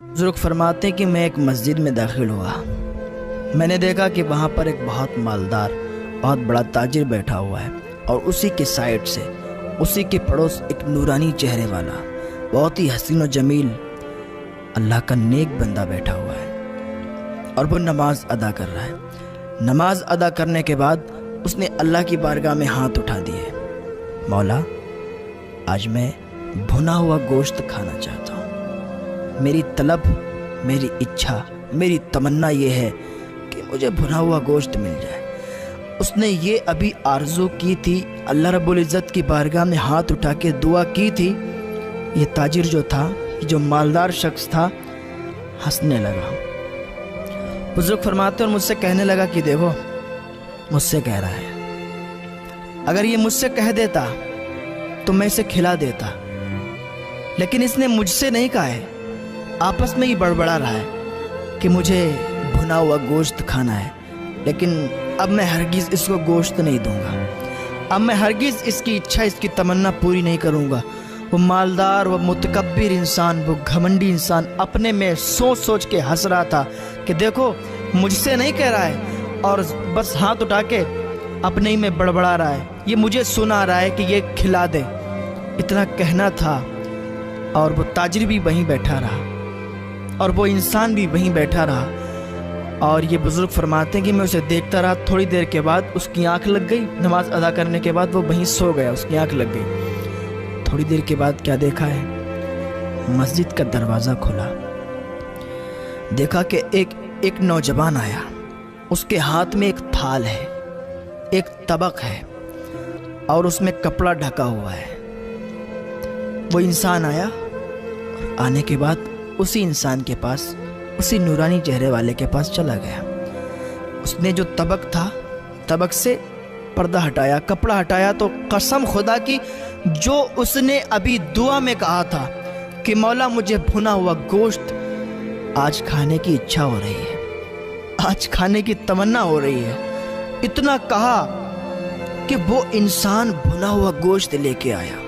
बुजुर्ग फरमाते कि मैं एक मस्जिद में दाखिल हुआ। मैंने देखा कि वहाँ पर एक बहुत मालदार, बहुत बड़ा ताजिर बैठा हुआ है और उसी के साइड से, उसी के पड़ोस एक नूरानी चेहरे वाला, बहुत ही हसीन और जमील अल्लाह का नेक बंदा बैठा हुआ है और वो नमाज अदा कर रहा है। नमाज अदा करने के बाद उसने अल्लाह की बारगाह में हाथ उठा दिए, मौला आज मैं भुना हुआ गोश्त खाना चाहता हूँ। मेरी तलब, मेरी इच्छा, मेरी तमन्ना ये है कि मुझे भुना हुआ गोश्त मिल जाए। उसने ये अभी आरज़ू की थी, अल्लाह रब्बुल इज़्ज़त की बारगाह में हाथ उठा के दुआ की थी। ये ताजिर जो था, जो मालदार शख्स था, हंसने लगा। बुजुर्ग फरमाते और मुझसे कहने लगा कि देखो, मुझसे कह रहा है, अगर ये मुझसे कह देता तो मैं इसे खिला देता, लेकिन इसने मुझसे नहीं कहा है, आपस में ही बड़बड़ा रहा है कि मुझे भुना हुआ गोश्त खाना है, लेकिन अब मैं हरगिज़ इसको गोश्त नहीं दूंगा। अब मैं हरगिज़ इसकी इच्छा, इसकी तमन्ना पूरी नहीं करूंगा। वो मालदार, वो मुतकब्बिर इंसान, वो घमंडी इंसान अपने में सोच सोच के हंस रहा था कि देखो मुझसे नहीं कह रहा है और बस हाथ उठा के अपने ही में बड़बड़ा रहा है। ये मुझे सुना रहा है कि ये खिला दे, इतना कहना था। और वो ताजिर भी वहीं बैठा रहा और वो इंसान भी वहीं बैठा रहा। और ये बुज़ुर्ग फरमाते हैं कि मैं उसे देखता रहा। थोड़ी देर के बाद उसकी आंख लग गई। नमाज अदा करने के बाद वो वहीं सो गया, उसकी आंख लग गई। थोड़ी देर के बाद क्या देखा है, मस्जिद का दरवाज़ा खुला। देखा कि एक नौजवान आया, उसके हाथ में एक थाल है, एक तबक है और उसमें कपड़ा ढका हुआ है। वो इंसान आया और आने के बाद उसी इंसान के पास, उसी नूरानी चेहरे वाले के पास चला गया। उसने जो तबक था, तबक से पर्दा हटाया, कपड़ा हटाया, तो कसम खुदा की जो उसने अभी दुआ में कहा था कि मौला मुझे भुना हुआ गोश्त आज खाने की इच्छा हो रही है, आज खाने की तमन्ना हो रही है, इतना कहा कि वो इंसान भुना हुआ गोश्त लेके आया।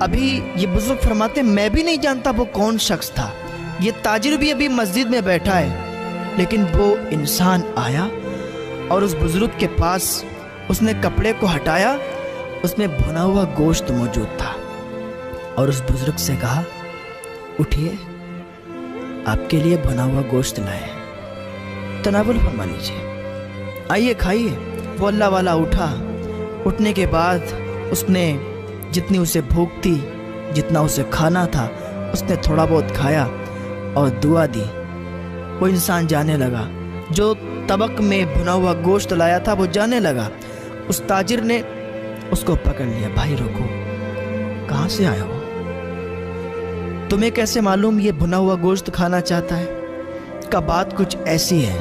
अभी ये बुजुर्ग फरमाते मैं भी नहीं जानता वो कौन शख्स था। ये ताजिर भी अभी मस्जिद में बैठा है, लेकिन वो इंसान आया और उस बुजुर्ग के पास उसने कपड़े को हटाया, उसमें भुना हुआ गोश्त मौजूद था और उस बुजुर्ग से कहा, उठिए, आपके लिए भुना हुआ गोश्त लाए, तनावुल फरमा लीजिए, आइए खाइए। वो अल्लाह वाला उठा। उठने के बाद उसने जितनी उसे भूख थी, जितना उसे खाना था, उसने थोड़ा बहुत खाया और दुआ दी। वो इंसान जाने लगा, जो तबक में भुना हुआ गोश्त लाया था वो जाने लगा। उस ताजिर ने उसको पकड़ लिया, भाई रुको, कहाँ से आए हो? तुम्हें कैसे मालूम ये भुना हुआ गोश्त खाना चाहता है? का बात कुछ ऐसी है,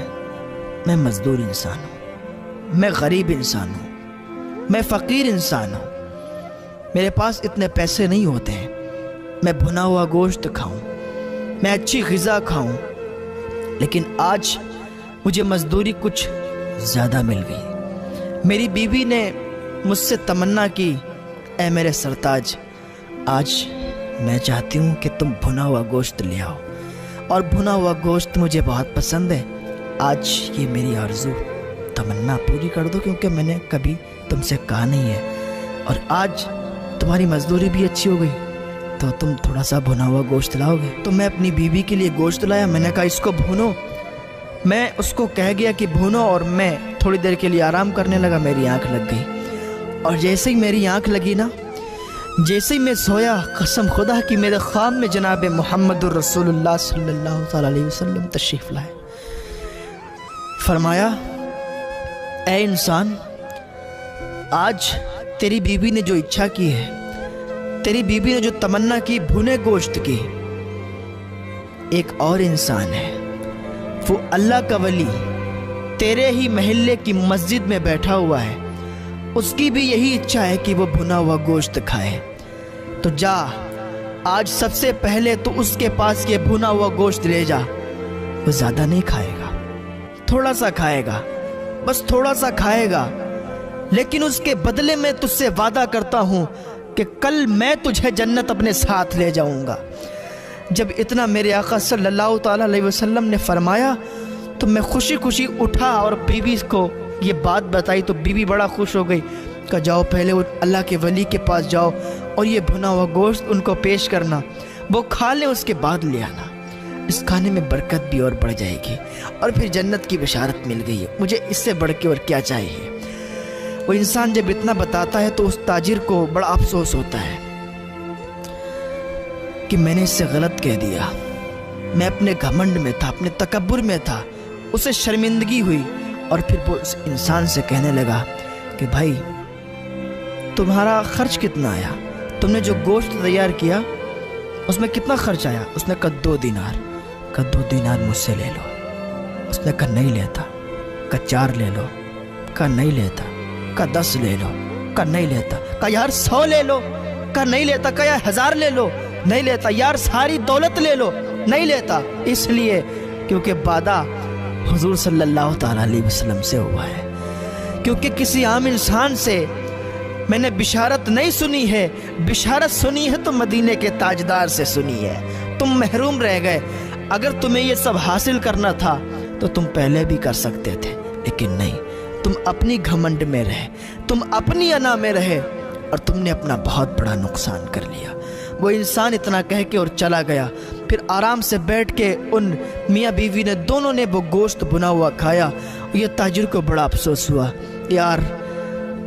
मैं मजदूर इंसान हूँ, मैं गरीब इंसान हूँ, मैं फ़कीर इंसान हूँ, मेरे पास इतने पैसे नहीं होते हैं मैं भुना हुआ गोश्त खाऊं, मैं अच्छी ग़िज़ा खाऊं, लेकिन आज मुझे मजदूरी कुछ ज़्यादा मिल गई। मेरी बीवी ने मुझसे तमन्ना की, ऐ मेरे सरताज, आज मैं चाहती हूँ कि तुम भुना हुआ गोश्त ले आओ और भुना हुआ गोश्त मुझे बहुत पसंद है। आज ये मेरी आरज़ू, तमन्ना पूरी कर दो, क्योंकि मैंने कभी तुमसे कहा नहीं है और आज तुम्हारी मजदूरी भी अच्छी हो गई तो तुम थोड़ा सा भुना हुआ गोश्त लाओगे। तो मैं अपनी बीवी के लिए गोश्त लाया। मैंने कहा इसको भूनो। मैं उसको कह गया कि भूनो और मैं थोड़ी देर के लिए आराम करने लगा। मेरी आंख लग गई और जैसे ही मेरी आंख लगी ना, जैसे ही मैं सोया, कसम खुदा कि मेरे ख्वाब में जनाब मुहम्मदुर रसूलुल्लाह सल्लल्लाहु अलैहि वसल्लम तशरीफ़ लाए। फरमाया, ऐ इंसान, आज तेरी बीवी ने जो इच्छा की है, तेरी बीवी ने जो तमन्ना की भुने गोश्त की, एक और इंसान है, वो अल्लाह का वली तेरे ही महल्ले की मस्जिद में बैठा हुआ है, उसकी भी यही इच्छा है कि वो भुना हुआ गोश्त खाए। तो जा, आज सबसे पहले तो उसके पास ये भुना हुआ गोश्त ले जा। वो ज़्यादा नहीं खाएगा, थोड़ा सा खाएगा, बस थोड़ा सा खाएगा, लेकिन उसके बदले में तुझसे वादा करता हूँ कि कल मैं तुझे जन्नत अपने साथ ले जाऊँगा। جب اتنا میرے آقا صلی اللہ تعالیٰ علیہ وسلم نے فرمایا تو میں خوشی خوشی اٹھا اور بیوی کو یہ بات بتائی تو بیوی بڑا خوش ہو گئی کہ جاؤ پہلے اللہ کے ولی کے پاس جاؤ اور یہ بھنا ہوا گوشت ان کو پیش کرنا، وہ کھا لیں، اس کے بعد لے آنا، اس کھانے میں برکت بھی اور بڑھ جائے گی اور پھر جنت کی بشارت مل گئی ہے، مجھے اس سے بڑھ کے اور کیا چاہیے۔ وہ انسان جب اتنا بتاتا ہے تو اس تاجر کو بڑا افسوس ہوتا ہے کہ میں نے اس سے غلط کہہ دیا، میں اپنے گھمنڈ میں تھا، اپنے تکبر میں تھا، اسے شرمندگی ہوئی۔ اور پھر وہ اس انسان سے کہنے لگا کہ بھائی تمہارا خرچ کتنا آیا، تم نے جو گوشت تیار کیا اس میں کتنا خرچ آیا؟ اس نے کہا 2 دینار۔ کہا 2 دینار مجھ سے لے لو۔ اس نے کہا نہیں لیتا۔ کہا 4 لے لو۔ کہا نہیں لیتا۔ کہا 10 لے لو۔ کہا نہیں لیتا۔ کہا یار 100 لے لو۔ کہا نہیں لیتا۔ کہا یار 1000 لے لو۔ نہیں لیتا۔ یار ساری دولت لے لو۔ نہیں لیتا۔ اس لیے کیونکہ وعدہ حضور صلی اللہ تعالیٰ علیہ وسلم سے ہوا ہے، کیونکہ کسی عام انسان سے میں نے بشارت نہیں سنی ہے، بشارت سنی ہے تو مدینے کے تاجدار سے سنی ہے۔ تم محروم رہ گئے، اگر تمہیں یہ سب حاصل کرنا تھا تو تم پہلے بھی کر سکتے تھے، لیکن نہیں، تم اپنی گھمنڈ میں رہے، تم اپنی انا میں رہے اور تم نے اپنا بہت بڑا نقصان کر لیا۔ وہ انسان اتنا کہہ کے اور چلا گیا۔ پھر آرام سے بیٹھ کے ان میاں بیوی نے دونوں نے وہ گوشت بنا ہوا کھایا۔ یہ تاجر کو بڑا افسوس ہوا، یار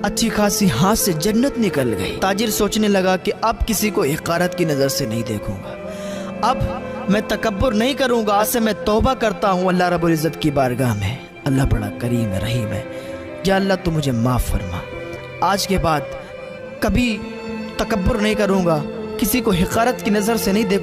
اچھی خاصی ہاتھ سے جنت نکل گئی۔ تاجر سوچنے لگا کہ اب کسی کو حقارت کی نظر سے نہیں دیکھوں گا، اب میں تکبر نہیں کروں گا، آج سے میں توبہ کرتا ہوں اللہ رب العزت کی بارگاہ میں۔ اللہ بڑا کریم ہے، رحیم ہے، یا اللہ تو مجھے معاف فرما، آج کے بعد کبھی تکبر نہیں کروں گا، کسی کو حقارت کی نظر سے نہیں دیکھوں